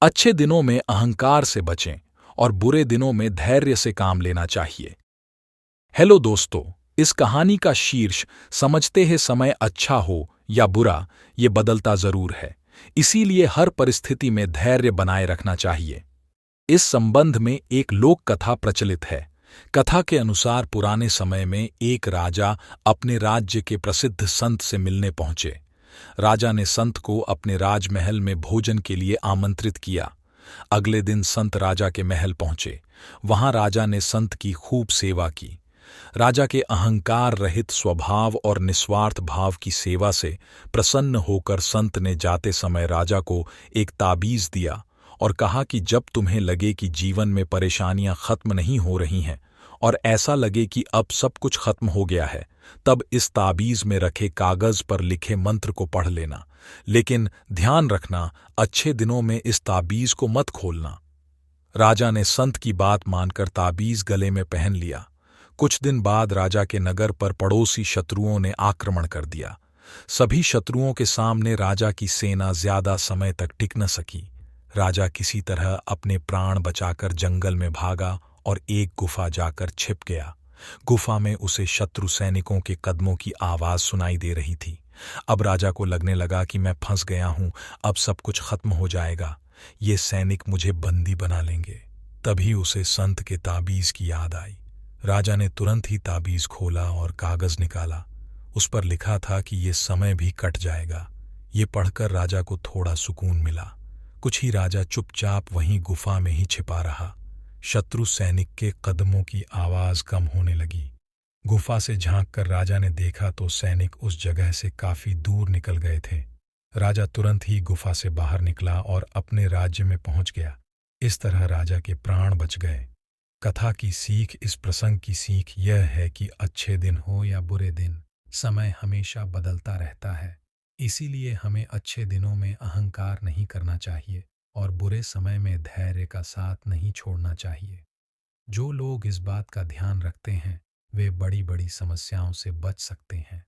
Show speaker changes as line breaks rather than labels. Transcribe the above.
अच्छे दिनों में अहंकार से बचें और बुरे दिनों में धैर्य से काम लेना चाहिए। हेलो दोस्तों, इस कहानी का शीर्ष समझते हैं समय अच्छा हो या बुरा, ये बदलता जरूर है। इसीलिए हर परिस्थिति में धैर्य बनाए रखना चाहिए। इस संबंध में एक लोक कथा प्रचलित है। कथा के अनुसार पुराने समय में एक राजा अपने राज्य के प्रसिद्ध संत से मिलने पहुंचे। राजा ने संत को अपने राजमहल में भोजन के लिए आमंत्रित किया। अगले दिन संत राजा के महल पहुंचे। वहां राजा ने संत की खूब सेवा की। राजा के अहंकार रहित स्वभाव और निस्वार्थ भाव की सेवा से प्रसन्न होकर संत ने जाते समय राजा को एक ताबीज दिया और कहा कि जब तुम्हें लगे कि जीवन में परेशानियां खत्म नहीं हो रही हैं और ऐसा लगे कि अब सब कुछ खत्म हो गया है, तब इस ताबीज में रखे कागज पर लिखे मंत्र को पढ़ लेना। लेकिन ध्यान रखना, अच्छे दिनों में इस ताबीज को मत खोलना। राजा ने संत की बात मानकर ताबीज गले में पहन लिया। कुछ दिन बाद राजा के नगर पर पड़ोसी शत्रुओं ने आक्रमण कर दिया। सभी शत्रुओं के सामने राजा की सेना ज्यादा समय तक टिक न सकी। राजा किसी तरह अपने प्राण बचाकर जंगल में भागा और एक गुफा जाकर छिप गया। गुफा में उसे शत्रु सैनिकों के कदमों की आवाज सुनाई दे रही थी। अब राजा को लगने लगा कि मैं फंस गया हूं, अब सब कुछ खत्म हो जाएगा, ये सैनिक मुझे बंदी बना लेंगे। तभी उसे संत के ताबीज की याद आई। राजा ने तुरंत ही ताबीज खोला और कागज निकाला। उस पर लिखा था कि ये समय भी कट जाएगा। ये पढ़कर राजा को थोड़ा सुकून मिला। कुछ ही राजा चुपचाप वहीं गुफा में ही छिपा रहा। शत्रु सैनिक के कदमों की आवाज कम होने लगी। गुफा से झांककर राजा ने देखा तो सैनिक उस जगह से काफी दूर निकल गए थे। राजा तुरंत ही गुफा से बाहर निकला और अपने राज्य में पहुंच गया। इस तरह राजा के प्राण बच गए। कथा की सीख, इस प्रसंग की सीख यह है कि अच्छे दिन हो या बुरे दिन, समय हमेशा बदलता रहता है। इसीलिए हमें अच्छे दिनों में अहंकार नहीं करना चाहिए और बुरे समय में धैर्य का साथ नहीं छोड़ना चाहिए। जो लोग इस बात का ध्यान रखते हैं, वे बड़ी बड़ी समस्याओं से बच सकते हैं।